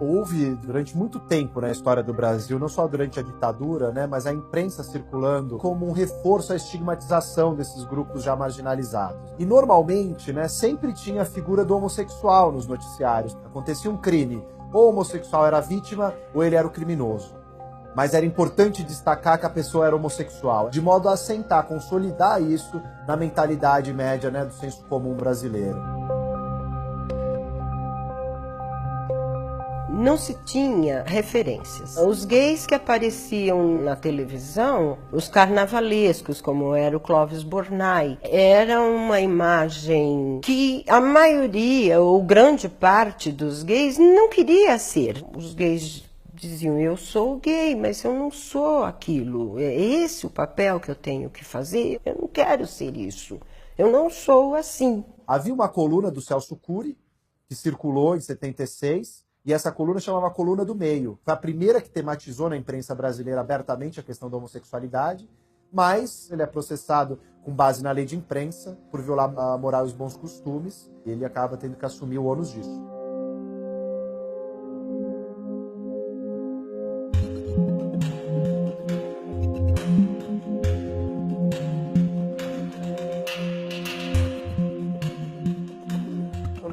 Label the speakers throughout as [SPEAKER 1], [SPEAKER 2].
[SPEAKER 1] Houve durante muito tempo na história do Brasil, não só durante a ditadura, né, mas a imprensa circulando como um reforço à estigmatização desses grupos já marginalizados. E normalmente, né, sempre tinha a figura do homossexual nos noticiários. Acontecia um crime, ou o homossexual era a vítima ou ele era o criminoso. Mas era importante destacar que a pessoa era homossexual, de modo a assentar, consolidar isso na mentalidade média, né, do senso comum brasileiro.
[SPEAKER 2] Não se tinha referências. Os gays que apareciam na televisão, os carnavalescos, como era o Clóvis Bornai, era uma imagem que a maioria, ou grande parte dos gays, não queria ser. Os gays diziam, eu sou gay, mas eu não sou aquilo. É esse o papel que eu tenho que fazer? Eu não quero ser isso. Eu não sou assim.
[SPEAKER 1] Havia uma coluna do Celso Cury, que circulou em 76, e essa coluna chamava Coluna do Meio. Foi a primeira que tematizou na imprensa brasileira abertamente a questão da homossexualidade, mas ele é processado com base na lei de imprensa por violar a moral e os bons costumes, e ele acaba tendo que assumir o ônus disso.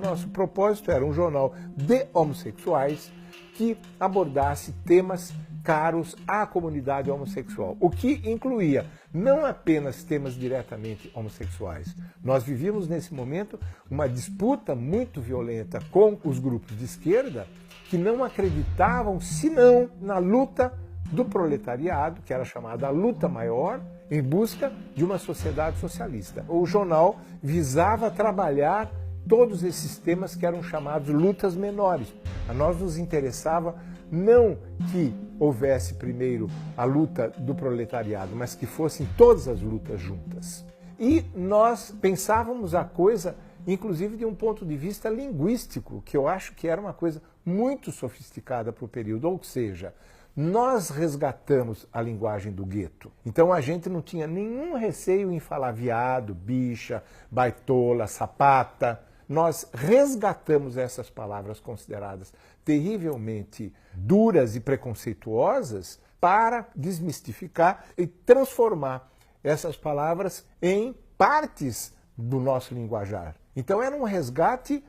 [SPEAKER 3] Nosso propósito era um jornal de homossexuais que abordasse temas caros à comunidade homossexual, o que incluía não apenas temas diretamente homossexuais. Nós vivíamos nesse momento uma disputa muito violenta com os grupos de esquerda que não acreditavam senão na luta do proletariado, que era chamada a luta maior, em busca de uma sociedade socialista. O jornal visava trabalhar todos esses temas que eram chamados lutas menores. A nós nos interessava não que houvesse primeiro a luta do proletariado, mas que fossem todas as lutas juntas. E nós pensávamos a coisa, inclusive de um ponto de vista linguístico, que eu acho que era uma coisa muito sofisticada para o período, ou seja, nós resgatamos a linguagem do gueto. Então a gente não tinha nenhum receio em falar viado, bicha, baitola, sapata. Nós resgatamos essas palavras consideradas terrivelmente duras e preconceituosas para desmistificar e transformar essas palavras em partes do nosso linguajar. Então era um resgate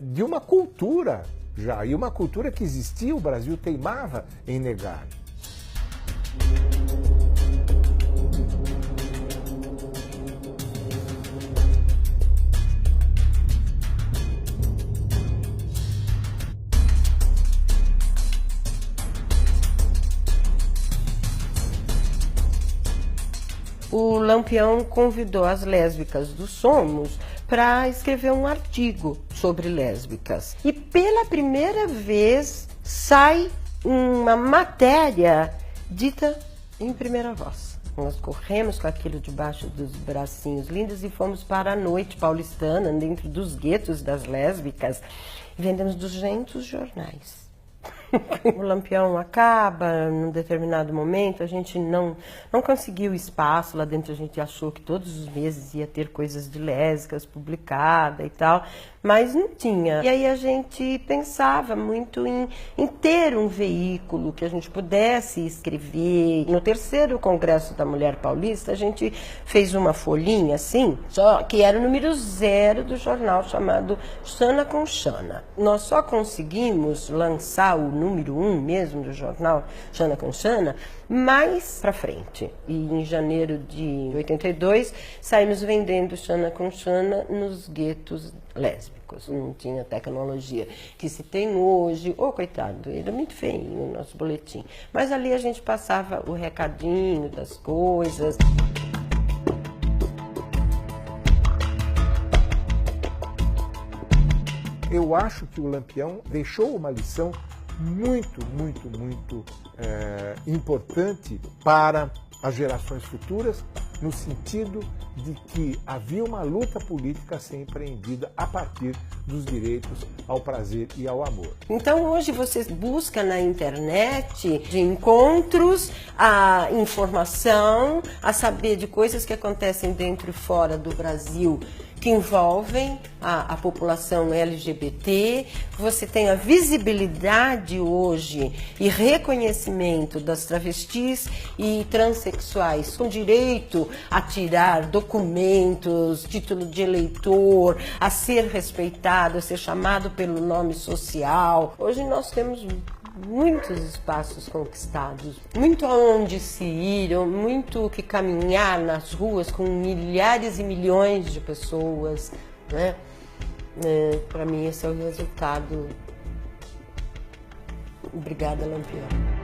[SPEAKER 3] de uma cultura já, e uma cultura que existia, o Brasil teimava em negar.
[SPEAKER 2] O Lampião convidou as lésbicas do Somos para escrever um artigo sobre lésbicas. E pela primeira vez sai uma matéria dita em primeira voz. Nós corremos com aquilo debaixo dos bracinhos lindos e fomos para a noite paulistana, dentro dos guetos das lésbicas, e vendemos 200 jornais. O Lampião acaba, num determinado momento, a gente não conseguiu espaço lá dentro, a gente achou que todos os meses ia ter coisas de lésbicas publicada e tal, mas não tinha. E aí a gente pensava muito em ter um veículo que a gente pudesse escrever. No terceiro Congresso da Mulher Paulista, a gente fez uma folhinha assim, só que era o número 0 do jornal chamado Xana com Xana. Nós só conseguimos lançar o número 1 mesmo do jornal Xana com Xana mais pra frente. E em janeiro de 82 saímos vendendo Xana com Xana nos guetos lésbicos. Não tinha tecnologia que se tem hoje. Oh, coitado, era muito feio o nosso boletim. Mas ali a gente passava o recadinho das coisas.
[SPEAKER 3] Eu acho que o Lampião deixou uma lição muito importante para as gerações futuras, no sentido de que havia uma luta política a ser empreendida a partir dos direitos ao prazer e ao amor.
[SPEAKER 2] Então hoje você busca na internet de encontros, a informação, a saber de coisas que acontecem dentro e fora do Brasil, que envolvem a população LGBT. Você tem a visibilidade hoje e reconhecimento das travestis e transexuais com direito a tirar documentos, título de eleitor, a ser respeitado, a ser chamado pelo nome social. Hoje nós temos muitos espaços conquistados, muito aonde se ir, muito que caminhar nas ruas com milhares e milhões de pessoas, né? Para mim esse é o resultado. Obrigada, Lampião.